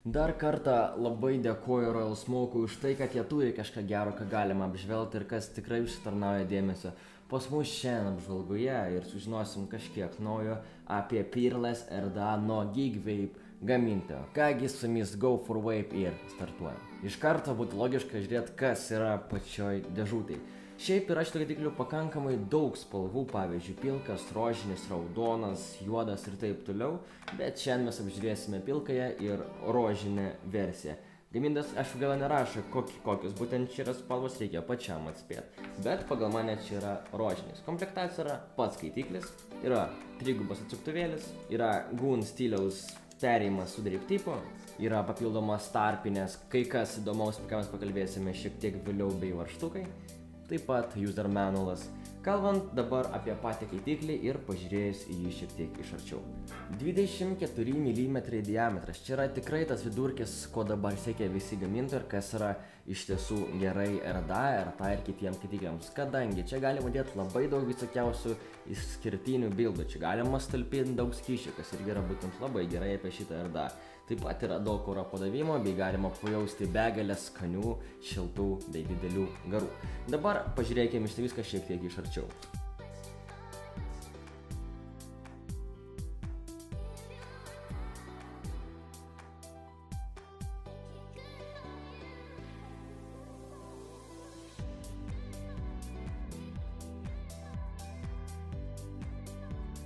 Dar kartą labai dėkoju Royal Smoke'ui už tai, kad jie turi kažką gero, ką galima apžvelgti ir kas tikrai užsitarnauja dėmesio. Pas mus šiandien apžvalgoje ir sužinosim kažkiek naujo apie Peerless RDA nuo Gigvape gamintojo. Kągi su jumis Go for Vape ir startuojam. Iš karto būtų logiška žiūrėti, kas yra pačioj dėžutėj. Šiaip yra šitų skaitiklių pakankamai daug spalvų, pavyzdžiui, pilkas, rožinis, raudonas, juodas ir taip toliau, bet šiandien mes apžiūrėsime pilkąją ir rožinę versiją. Gamintojas, aišku, gal nerašo, kokios būtent čia yra spalvos, reikia pačiam atspėti, bet pagal mane čia yra rožinis. Komplektacija yra pats skaitiklis, yra trigubas atsuktuvėlis, yra Goon stiliaus perėjimas su drip tipo, yra papildomas tarpinės, kai kas įdomaus, ką mes pakalbėsime šiek tiek vėliau, bei varžtukai. Taip pat user manualas. Kalbant dabar apie patį skaitiklį ir pažiūrėjus į jį šiek tiek iš arčiau. 24 mm diametras. Čia yra tikrai tas vidurkis, ko dabar siekia visi gamintojai ir kas yra iš tiesų gerai RDA ir kitiems skaitikliams. Kadangi čia galima dėti labai daug visokiausių išskirtinių bildų. Čia galima talpinti daug skysčių, kas irgi yra būtent labai gerai apie šitą RDA. Taip pat yra daug oro padavimo, bei galima pajausti begalės skanių, šiltų bei didelių garų. Dabar pažiūrėkime iš viską šiek tiek iš arčiau.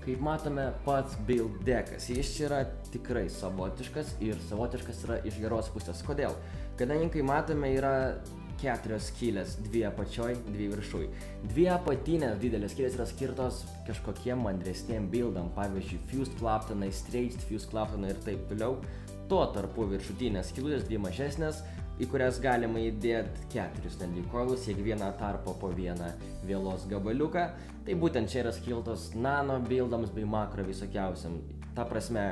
Kaip matome, pats build deckas, jis čia yra tikrai savotiškas ir savotiškas yra iš geros pusės. Kodėl? Kadangi, kai matome, yra 4 skylės, 2 apačioj, 2 viršuj. 2 apatinės didelės skylės yra skirtos kažkokiem mandresniem buildam, pavyzdžiui, fused claptonai, straight fused claptonai ir taip toliau. Tuo tarpu viršutinės skylutės 2 mažesnės, į kurias galima įdėti 4 netgi coilus, kiekvieną tarpą po vieną vielos gabaliuką. Tai būtent čia yra skiltos nano buildams bei makro visokiausiam. Ta prasme,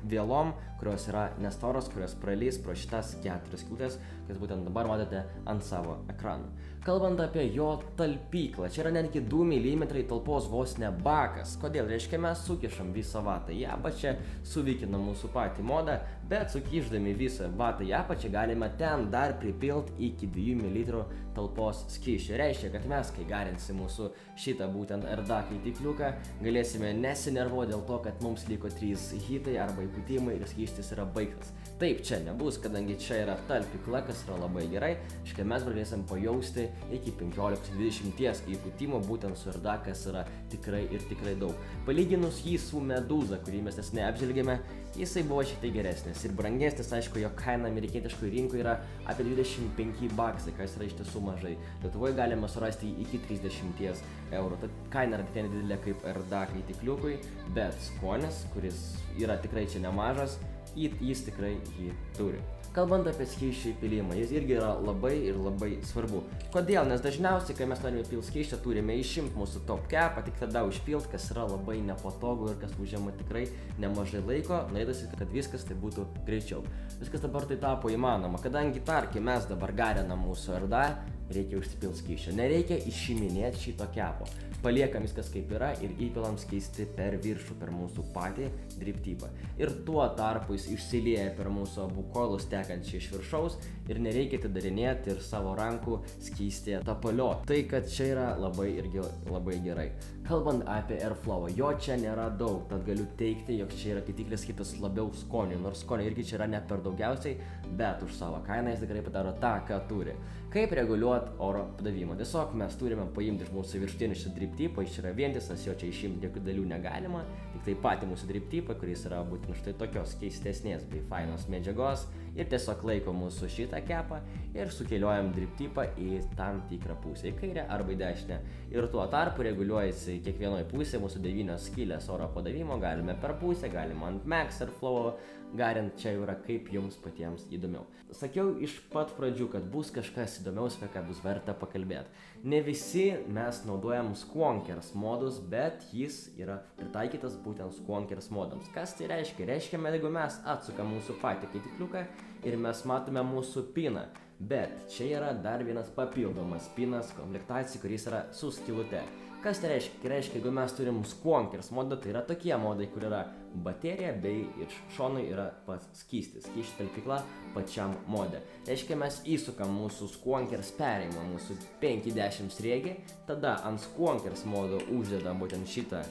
vielom, kurios yra nestoros, kurios pralys pro šitas 4 skylutes, kas būtent dabar matote ant savo ekranų. Kalbant apie jo talpyklą, čia yra netgi 2 mm talpos vos ne bakas. Kodėl? Reiškia, mes sukišam visą vatą į apačią, suvykinam mūsų patį modą, bet sukišdami visą vatą į apačią galime ten dar pripilti iki 2 ml talpos skysčio. Reiškia, kad mes, kai garinsim mūsų šitą būtent RDA skaitikliuką, galėsime nesinervuoti dėl to, kad mums liko 3 hitai arba įpūtimai ir skystis yra baigtas. Taip, čia nebus, kadangi čia yra talpykla, kas yra labai gerai, reiškia, mes galėsim pajausti iki 15-20 įpūtimų būtent su RDA, kas yra tikrai ir tikrai daug. Palyginus jį su Medusa, kurį mes neseniai apžvelgėme, jisai buvo šiek tiek geresnis ir brangesnis, aišku, jo kaina amerikietiškoje rinkoje yra apie 25 baksai, kas yra iš tiesų mažai. Lietuvoje galima surasti iki 30 eurų. Tad kaina yra tikrai nedidelė kaip RDA skaitikliukui, bet skonis, kuris yra tikrai čia nemažas, jis tikrai jį turi. Kalbant apie skysčių įpilimą, jis irgi yra labai ir labai svarbu. Kodėl? Nes dažniausiai, kai mes norime pilti skysčią, turime išimti mūsų top capą, tik tada užpilti, kas yra labai nepatogu ir kas užima tikrai nemažai laiko, norėtųsi, kad viskas tai būtų greičiau. Viskas dabar tai tapo įmanoma, kadangi tarkim mes dabar garinam mūsų RDA, reikia užsipilti skysčio. Nereikia išiminėti šito kepo. Paliekam viskas kaip yra ir įpilam skystį per viršų, per mūsų patį drip tipą. Ir tuo tarpu jis išsilieja per mūsų abu coilus tekančiai iš viršaus ir nereikia atidarinėti ir savo rankų skystį tapalioti. Tai, kad čia yra labai irgi labai gerai. Kalbant apie airflow, jo čia nėra daug, tad galiu teigti, jog čia yra skaitiklis skirtas labiau skoniui, nors skonio irgi čia yra ne per daugiausiai, bet už savo kainą jis tikrai padaro tą, ką turi. Kaip reguliuoti oro padavimą? Tiesiog mes turime paimti iš mūsų viršutinį šitą drip tipą, jis yra vientisas, jo čia išimti jokių dalių negalima, tik tai patį mūsų drip tipą, kuris yra būtent štai tokios keistesnės bei fainos medžiagos ir tiesiog laiko mūsų šitą kepą ir sukeliojam drip tipą į tam tikrą pusę, į kairę arba į dešinę. Ir tuo tarpu reguliuojasi kiekvienoje pusėje mūsų 9 skylės oro padavimo, galime per pusę, galime ant max airflow garint, čia jau yra kaip jums patiems įdomiau. Sakiau iš pat pradžių, kad bus kažkas įdomiaus, apie ką bus verta pakalbėti. Ne visi mes naudojam Squonkers modus, bet jis yra pritaikytas būtent Squonkers modams. Kas tai reiškia? Reiškia, jeigu mes atsukam mūsų patį skaitikliuką ir mes matome mūsų piną. Bet čia yra dar vienas papildomas pinas komplektacija, kuris yra su skylute. Kas tai reiškia? Tai reiškia, jeigu mes turim Squonkers modą, tai yra tokie modai, kur yra baterija bei iš šonai yra pats skystis. Skysčių talpykla pačiam mode. Reiškia, mes įsukam mūsų Squonkers perėjimą, mūsų 5-10 sriegį, tada ant Squonkers modo uždedam būtent šitą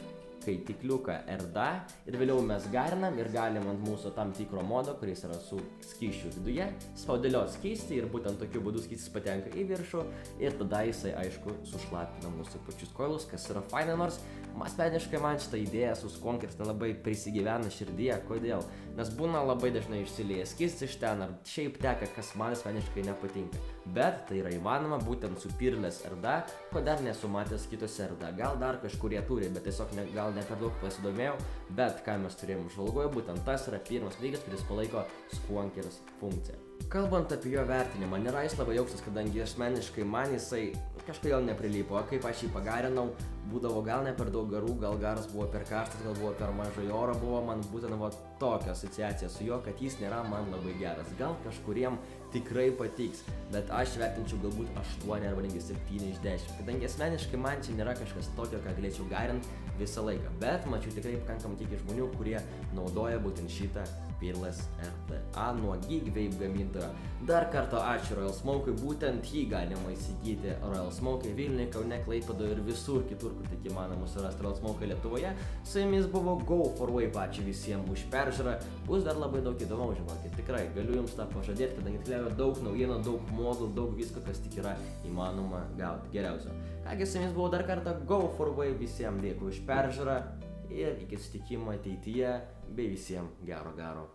kaitikliuką RDA ir vėliau mes garinam ir galim ant mūsų tam tikro modo, kuris yra su skysčiu viduje, spaudeliot skystį ir būtent tokiu būdu skystis patenka į viršų ir tada jisai, aišku, sušlapina mūsų pačius koilus, kas yra faina, nors asmeniškai man šitą idėją su Squonkers nelabai prisigyvena širdyje. Kodėl? Nes būna labai dažnai išsilieja skystis iš ten ar šiaip teka, kas man asmeniškai nepatinka. Bet tai yra įmanoma būtent su Peerless RDA, ko dar nesu matęs kitose RDA. Gal dar kažkurie turi, bet tiesiog gal ne per daug pasidomėjau, bet ką mes turėjom žvalgoje, būtent tas yra pirmas lygis, kuris palaiko Squonkers funkciją. Kalbant apie jo vertinimą, nėra jis labai aukštas, kadangi asmeniškai man jisai kažkodėl neprilypo, kaip aš jį pagarinau, būdavo gal ne per daug garų, gal garas buvo per karštas, gal buvo per mažai oro, buvo man būtent tokia asociacija su juo, kad jis nėra man labai geras. Gal kažkuriem tikrai patiks, bet aš vertinčiau galbūt 8 arba netgi 7 iš 10, kadangi asmeniškai man čia nėra kažkas tokio, ką galėčiau garinti visą laiką, bet mačiau tikrai pakankamai kiek žmonių, kurie naudoja būtent šitą Peerless RDA nuo Geekvape gamintojo. Dar kartą ačiū Royal Smoke'ui, būtent jį galima įsigyti Royal Smoke'ui Vilniuje, Kaune, Klaipėdoje ir visur kitur, kur tik įmanoma surasti Royal Smoke'ą Lietuvoje. Su jumis buvo Go4Vape, ačiū visiems už peržiūrą, bus dar labai daug įdomiau, žinokit, tikrai galiu jums tą pažadėti, kadangi tikrai daug naujienų, daug modų, daug visko, kas tik yra įmanoma gauti geriausio. Kągi, su jumis buvo dar kartą Go4Vape, visiems dėkui už peržiūrą ir iki susitikimo ateityje, bei visiems gero.